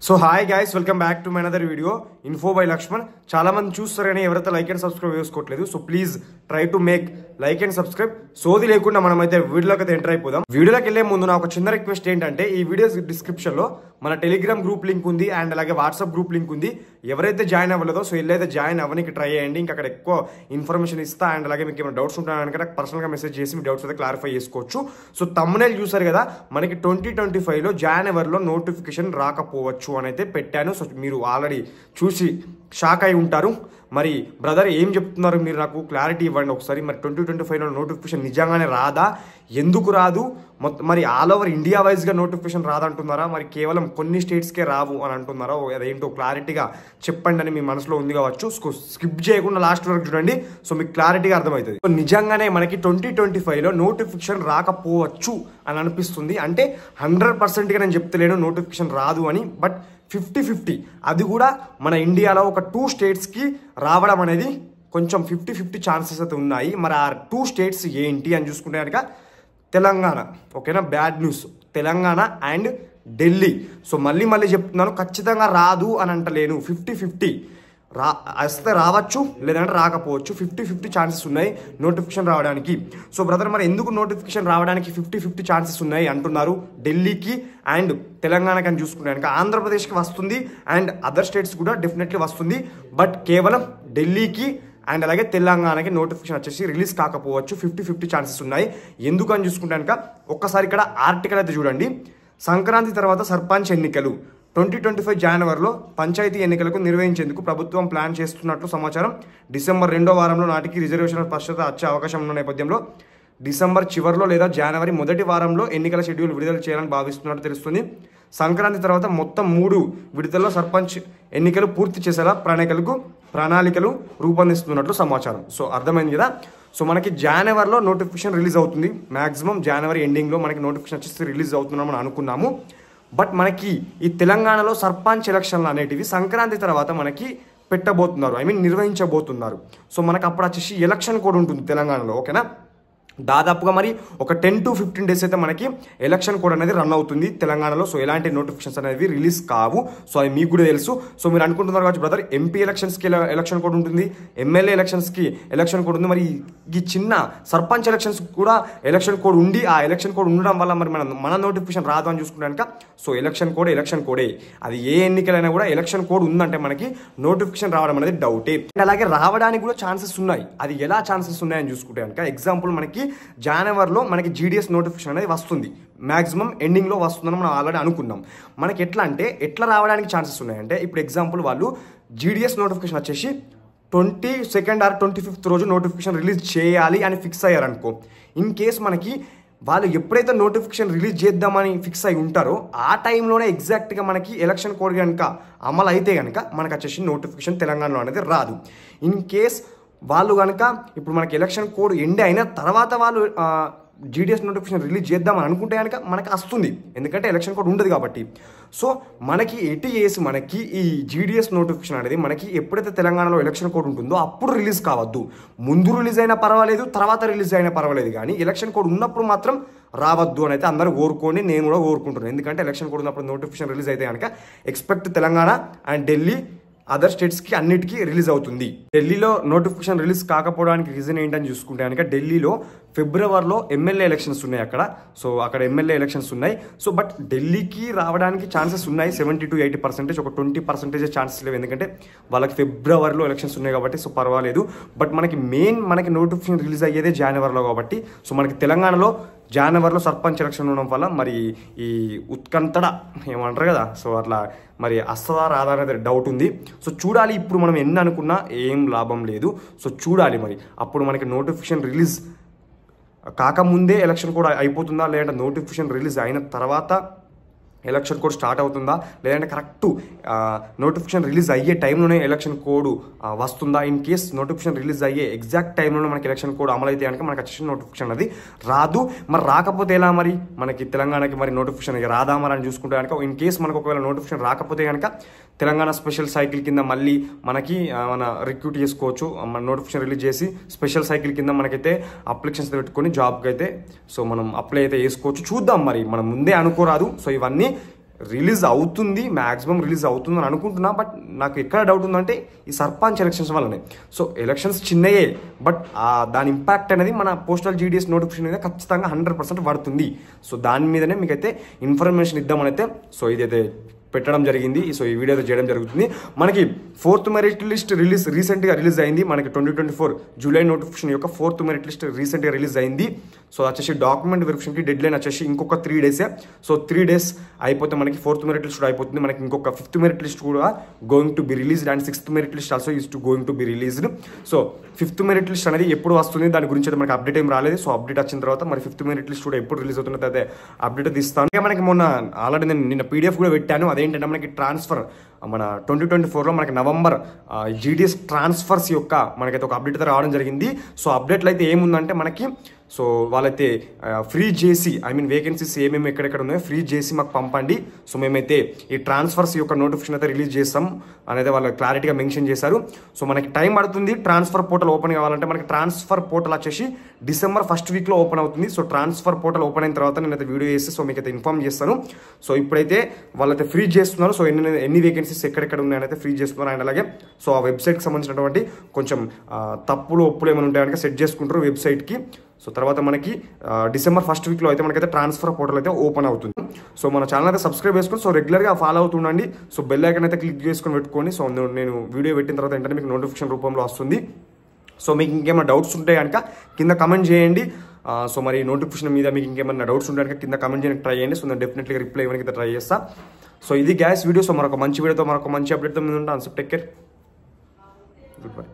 So hi guys, welcome back to my another video info by Lakshman. చాలా మంది చూస్తారు కానీ ఎవరైతే లైక్ అండ్ సబ్స్క్రైబ్ చేసుకోవట్లేదు. So please try to make like and subscribe. సోది లేకుండా మనం అయితే వీడియోలోకి అయితే ఎంటర్ అయిపోదాం. వీడియోలోకి వెళ్లే ముందు నా ఒక చిన్న రిక్వెస్ట్ ఏంటంటే, ఈ వీడియో డిస్క్రిప్షన్ లో మన టెలిగ్రామ్ గ్రూప్ లింక్ ఉంది అండ్ అలాగే వాట్సాప్ గ్రూప్ లింక్ ఉంది. ఎవరైతే జాయిన్ అవ్వలేదో సో వెళ్ళైతే జాయిన్ అవ్వడానికి ట్రై చేయండి. ఇంకా అక్కడ ఎక్కువ ఇన్ఫర్మేషన్ ఇస్తా అండ్ అలాగే మీకు ఏమైనా డౌట్స్ ఉంటాయని నాకు పర్సనల్ గా మెసేజ్ చేసి మీ డౌట్స్ అయితే క్లారిఫై చేసుకోవచ్చు. సో తమ్మునేల్ చూసారు కదా, మనకి 2025 లో జనవరిలో నోటిఫికేషన్ రాకపోవచ్చు అని అయితే పెట్టాను. సో మీరు ఆల్రెడీ చూసి షాక్ అయి ఉంటారు. మరి బ్రదర్ ఏం చెప్తున్నారు మీరు, నాకు క్లారిటీ ఇవ్వండి ఒకసారి. మరి 2025లో నోటిఫికేషన్ నిజంగానే రాదా, ఎందుకు రాదు, మరి ఆల్ ఓవర్ ఇండియా వైజ్గా నోటిఫికేషన్ రాదంటున్నారా, మరి కేవలం కొన్ని స్టేట్స్కే రావు అని అంటున్నారా, అదేంటో క్లారిటీగా చెప్పండి అని మీ మనసులో ఉంది కావచ్చు. స్కిప్ చేయకుండా లాస్ట్ వరకు చూడండి, సో మీకు క్లారిటీగా అర్థమవుతుంది. సో నిజంగానే మనకి 2025లో నోటిఫికేషన్ రాకపోవచ్చు అని అనిపిస్తుంది. అంటే 100%గా నేను చెప్తలేను నోటిఫికేషన్ రాదు అని, బట్ 50-50 అది కూడా మన ఇండియాలో ఒక 2 స్టేట్స్కి రావడం అనేది కొంచెం 50-50 ఛాన్సెస్ అయితే ఉన్నాయి. మరి ఆ 2 స్టేట్స్ ఏంటి అని చూసుకుంటే కనుక తెలంగాణ, ఓకేనా, bad news, Telangana and Delhi. So మళ్ళీ చెప్తున్నాను, ఖచ్చితంగా రాదు అని అంటలేను. 50-50 వస్తే రావచ్చు, లేదంటే రాకపోవచ్చు. 50-50 ఛాన్సెస్ ఉన్నాయి నోటిఫికేషన్ రావడానికి. సో బ్రదర్, మరి ఎందుకు నోటిఫికేషన్ రావడానికి 50-50 ఛాన్సెస్ ఉన్నాయి అంటున్నారు ఢిల్లీకి అండ్ తెలంగాణకి అని చూసుకుంటే కనుక? ఆంధ్రప్రదేశ్కి వస్తుంది అండ్ అదర్ స్టేట్స్ కూడా డెఫినెట్లీ వస్తుంది, బట్ కేవలం ఢిల్లీకి అండ్ అలాగే తెలంగాణకి నోటిఫికేషన్ వచ్చేసి రిలీజ్ కాకపోవచ్చు. 50-50 ఛాన్సెస్ ఉన్నాయి. ఎందుకు అని చూసుకుంటే కనుక ఒక్కసారి ఇక్కడ ఆర్టికల్ అయితే చూడండి. సంక్రాంతి తర్వాత సర్పంచ్ ఎన్నికలు 2025 జనవరిలో పంచాయతీ ఎన్నికలకు నిర్వహించేందుకు ప్రభుత్వం ప్లాన్ చేస్తున్నట్లు సమాచారం. డిసెంబర్ 2వ వారంలో నాటికి రిజర్వేషన్ స్పష్టత వచ్చే అవకాశం ఉన్న నేపథ్యంలో డిసెంబర్ చివరిలో లేదా జనవరి మొదటి వారంలో ఎన్నికల షెడ్యూల్ విడుదల చేయాలని భావిస్తున్నట్టు తెలుస్తుంది. సంక్రాంతి తర్వాత మొత్తం 3 విడతల్లో సర్పంచ్ ఎన్నికలు పూర్తి చేసేలా ప్రణాళికలు రూపొందిస్తున్నట్లు సమాచారం. సో అర్థమైంది కదా. సో మనకి జనవరిలో నోటిఫికేషన్ రిలీజ్ అవుతుంది. మ్యాక్సిమం జనవరి ఎండింగ్లో మనకి నోటిఫికేషన్ వచ్చేసి రిలీజ్ అవుతుందని మనం అనుకున్నాము. బట్ మనకి ఈ తెలంగాణలో సర్పంచ్ ఎలక్షన్లు అనేటివి సంక్రాంతి తర్వాత మనకి పెట్టబోతున్నారు, నిర్వహించబోతున్నారు. సో మనకు అప్పుడు వచ్చేసి ఎలక్షన్ కోడ్ ఉంటుంది తెలంగాణలో, ఓకేనా. దాదాపుగా మరి ఒక 10 to 15 డేస్ అయితే మనకి ఎలక్షన్ కోడ్ అనేది రన్ అవుతుంది తెలంగాణలో. సో ఎలాంటి నోటిఫికేషన్స్ అనేవి రిలీజ్ కావు. సో అది మీకు కూడా తెలుసు. సో మీరు అనుకుంటున్నారు కావచ్చు, బ్రదర్ ఎంపీ ఎలక్షన్స్కి ఎలక్షన్ కోడ్ ఉంటుంది, ఎమ్మెల్యే ఎలక్షన్స్కి ఎలక్షన్ కోడ్ ఉంది, మరి ఈ చిన్న సర్పంచ్ ఎలక్షన్స్ కూడా ఎలక్షన్ కోడ్ ఉండి ఆ ఎలక్షన్ కోడ్ ఉండడం వల్ల మరి మన నోటిఫికేషన్ రాదు అని చూసుకుంటాక, సో ఎలక్షన్ కోడే. అది ఏ ఎన్నికలైనా కూడా ఎలక్షన్ కోడ్ ఉందంటే మనకి నోటిఫికేషన్ రావడం అనేది డౌటే. అలాగే రావడానికి కూడా ఛాన్సెస్ ఉన్నాయి. అది ఎలా ఛాన్సెస్ ఉన్నాయని చూసుకుంటే కనుక, ఎగ్జాంపుల్ మనకి జనవరిలో మనకి జీడీఎస్ నోటిఫికేషన్ అనేది వస్తుంది, మాక్సిమం ఎండింగ్లో వస్తుందని మనం ఆల్రెడీ అనుకున్నాం. మనకి ఎట్లా రావడానికి ఛాన్సెస్ ఉన్నాయంటే, ఇప్పుడు ఎగ్జాంపుల్ వాళ్ళు జీడీఎస్ నోటిఫికేషన్ వచ్చేసి 22nd or 25th రోజు నోటిఫికేషన్ రిలీజ్ చేయాలి అని ఫిక్స్ అయ్యారనుకో. ఇన్ కేస్ మనకి వాళ్ళు ఎప్పుడైతే నోటిఫికేషన్ రిలీజ్ చేద్దామని ఫిక్స్ అయి ఉంటారో ఆ టైంలోనే ఎగ్జాక్ట్గా మనకి ఎలక్షన్ కోడ్ కనుక అమలు అయితే కనుక మనకు వచ్చేసి నోటిఫికేషన్ తెలంగాణలో అనేది రాదు. ఇన్ కేస్ వాళ్ళు కనుక ఇప్పుడు మనకి ఎలక్షన్ కోడ్ ఎండ్ అయిన తర్వాత వాళ్ళు జీడీఎస్ నోటిఫికేషన్ రిలీజ్ చేద్దామని అనుకుంటే కనుక మనకి వస్తుంది, ఎందుకంటే ఎలక్షన్ కోడ్ ఉండదు కాబట్టి. సో మనకి మనకి ఈ జీడీఎస్ నోటిఫికేషన్ అనేది మనకి ఎప్పుడైతే తెలంగాణలో ఎలక్షన్ కోడ్ ఉంటుందో అప్పుడు రిలీజ్ కావద్దు. ముందు రిలీజ్ అయినా పర్వాలేదు, తర్వాత రిలీజ్ అయినా పర్వాలేదు, కానీ ఎలక్షన్ కోడ్ ఉన్నప్పుడు మాత్రం రావద్దు అని అయితే అందరూ కోరుకోండి. నేను కూడా కోరుకుంటున్నాను. ఎందుకంటే ఎలక్షన్ కోడ్ ఉన్నప్పుడు నోటిఫికేషన్ రిలీజ్ అయితే కనుక expect Telangana and Delhi other స్టేట్స్కి అన్నిటికీ రిలీజ్ అవుతుంది. ఢిల్లీలో నోటిఫికేషన్ రిలీజ్ కాకపోవడానికి రీజన్ ఏంటని చూసుకుంటే కనుక, ఢిల్లీలో ఫిబ్రవరిలో ఎమ్మెల్యే ఎలక్షన్స్ ఉన్నాయి అక్కడ. సో అక్కడ ఎమ్మెల్యే ఎలక్షన్స్ ఉన్నాయి. సో బట్ ఢిల్లీకి రావడానికి ఛాన్సెస్ ఉన్నాయి 70 to 80%. ఒక 20% ఛాన్సెస్ లేవు, ఎందుకంటే వాళ్ళకి ఫిబ్రవరిలో ఎలక్షన్స్ ఉన్నాయి కాబట్టి. సో పర్వాలేదు. బట్ మనకి నోటిఫికేషన్ రిలీజ్ అయ్యేదే జనవరిలో కాబట్టి, సో మనకి తెలంగాణలో జనవరిలో సర్పంచ్ ఎలక్షన్ ఉండడం వల్ల మరి ఈ ఉత్కంఠ ఏమంటారు కదా, సో అట్లా మరి వస్తుందా రాదా అనేది డౌట్ ఉంది. సో చూడాలి. ఇప్పుడు మనం ఎన్ని అనుకున్నా ఏం లాభం లేదు. సో చూడాలి మరి అప్పుడు మనకి నోటిఫికేషన్ రిలీజ్ కాకముందే ఎలక్షన్ కోడ్ అయిపోతుందా, లేదంటే నోటిఫికేషన్ రిలీజ్ అయిన తర్వాత ఎలక్షన్ కోడ్ స్టార్ట్ అవుతుందా, లేదంటే కరెక్ట్ నోటిఫికేషన్ రిలీజ్ అయ్యే టైంలోనే ఎలక్షన్ కోడ్ వస్తుందా. ఇన్ కేస్ నోటిఫికేషన్ రిలీజ్ అయ్యే ఎగ్జాక్ట్ టైంలోనే మనకి ఎలక్షన్ కోడ్ అమలు అయితే కనుక మనకి వచ్చేసిన నోటిఫికేషన్ అది రాదు. మరి రాకపోతే ఎలా, మరి మనకి తెలంగాణకి మరి నోటిఫికేషన్ రాదా మరి అని చూసుకుంటే కనుక, ఇన్ కేస్ మనకు ఒకవేళ నోటిఫికేషన్ రాకపోతే కనుక తెలంగాణ స్పెషల్ సైకిల్ కింద మళ్ళీ మనకి మన రిక్రూట్ చేసుకోవచ్చు. మన నోటిఫికేషన్ రిలీజ్ చేసి స్పెషల్ సైకిల్ కింద మనకైతే అప్లికేషన్స్ పెట్టుకొని జాబ్కి అయితే సో మనం అప్లై అయితే చేసుకోవచ్చు. చూద్దాం, మరి మనం ముందే అనుకోరాదు. సో ఇవన్నీ రిలీజ్ అవుతుంది, మ్యాక్సిమం రిలీజ్ అవుతుంది అని అనుకుంటున్నా. బట్ నాకు ఎక్కడ డౌట్ ఉందంటే ఈ సర్పంచ్ ఎలక్షన్స్ వల్లనే. సో ఎలక్షన్స్ చిన్నయే, బట్ దాని ఇంపాక్ట్ అనేది మన పోస్టల్ జీడీఎస్ నోటిఫికేషన్ మీద ఖచ్చితంగా 100% పడుతుంది. సో దాని మీదనే మీకైతే ఇన్ఫర్మేషన్ ఇద్దామని అయితే సో ఇదైతే పెట్టడం జరిగింది. సో ఈ వీడియో చేయడం జరుగుతుంది. మనకి 4th మెరిట్ లిస్ట్ రీసెంట్గా రిలీజ్ అయింది. మనకి 2024 జూలై నోటిఫికేషన్ యొక్క 4th మెరిట్ లిస్ట్ రీసెంట్గా రిలీజ్ అయింది. సో వచ్చేసి డాక్యుమెంట్ వెరిఫికేషన్కి డెడ్ లైన్ వచ్చేసి ఇంకొక 3 డేసే. సో 3 డేస్ అయిపోతే మనకి 4th మెరిట్ లిస్ట్ కూడా అయిపోతుంది. మనకి ఇంకొక 5th మెరిట్ లిస్ట్ కూడా going to be released and 6th merit list also is to going to be released. So 5th merit list అనేది ఎప్పుడు వస్తుంది దాని గురించి అయితే మనకి అప్డేట్ ఏం రాలేదు. సో అప్డేట్ వచ్చిన తర్వాత మరి 5th మెరిట్ లిస్ట్ కూడా ఎప్పుడు రిలీజ్ అవుతున్నది అయితే అప్డేట్ తీస్తాను. ఇంకా మనకి మొన్న ఆల్రెడీ నేను నిన్న PDF కూడా పెట్టాను. అదేంటంటే మనకి ట్రాన్స్ఫర్ మన 2024లో మనకి నవంబర్ జీడీఎస్ ట్రాన్స్ఫర్స్ యొక్క మనకైతే ఒక అప్డేట్ అయితే రావడం జరిగింది. సో అప్డేట్లో అయితే ఏముందంటే మనకి సో వాళ్ళైతే ఫ్రీ చేసి వేకెన్సీస్ ఏమేమి ఎక్కడెక్కడ ఉన్నాయో ఫ్రీ చేసి మాకు పంపండి. సో మేమైతే ఈ ట్రాన్స్ఫర్స్ యొక్క నోటిఫికేషన్ అయితే రిలీజ్ చేస్తాం అనేది వాళ్ళు క్లారిటీగా మెన్షన్ చేశారు. సో మనకి టైం పడుతుంది ట్రాన్స్ఫర్ పోర్టల్ ఓపెన్ కావాలంటే. మనకి ట్రాన్స్ఫర్ పోర్టల్ వచ్చేసి December 1st వీక్లో ఓపెన్ అవుతుంది. సో ట్రాన్స్ఫర్ పోర్టల్ ఓపెన్ అయిన తర్వాత నేనైతే వీడియో చేసి సో మీకైతే ఇన్ఫార్మ్ చేస్తాను. సో ఇప్పుడైతే వాళ్ళైతే ఫ్రీ చేస్తున్నారు. సో ఎన్ని వేకెన్సీస్ ఎక్కడెక్కడ ఉన్నాయని అయితే ఫ్రీ చేస్తున్నారు. అండ్ అలాగే సో ఆ వెబ్సైట్కి సంబంధించినటువంటి కొంచెం తప్పులు ఒప్పులు ఏమైనా ఉంటాయని సెట్ చేసుకుంటారు వెబ్సైట్కి. సో తర్వాత మనకి December 1st వీక్లో అయితే మనకైతే ట్రాన్స్ఫర్ పోర్టల్ అయితే ఓపెన్ అవుతుంది. సో మన ఛానల్ అయితే సబ్స్క్రైబ్ చేసుకొని సో రెగ్యులర్గా ఫాలో అవుతుండండి. సో బెల్ ఐకాన్ అయితే క్లిక్ చేసుకొని పెట్టుకోండి. సో నేను వీడియో పెట్టిన తర్వాత ఏంటంటే మీకు నోటిఫికేషన్ రూపంలో వస్తుంది. సో మీకు ఇంకేమైనా డౌట్స్ ఉంటే కనుక కింద కమెంట్ చేయండి. సో మరి నోటిఫికేషన్ మీద మీకు ఇంకేమైనా డౌట్స్ ఉంటే కనుక కింద కమెంట్ చేయడానికి ట్రై చేయండి. సో నేను డెఫినెట్లీగా రిప్లై ఇవ్వడానికి అయితే ట్రై చేస్తా. సో ఇది గ్యాస్ వీడియో. సో మరొక మంచి వీడియోతో మరొక మంచి అప్డేట్తో ముందు ఉంటాను. So take care, good bye.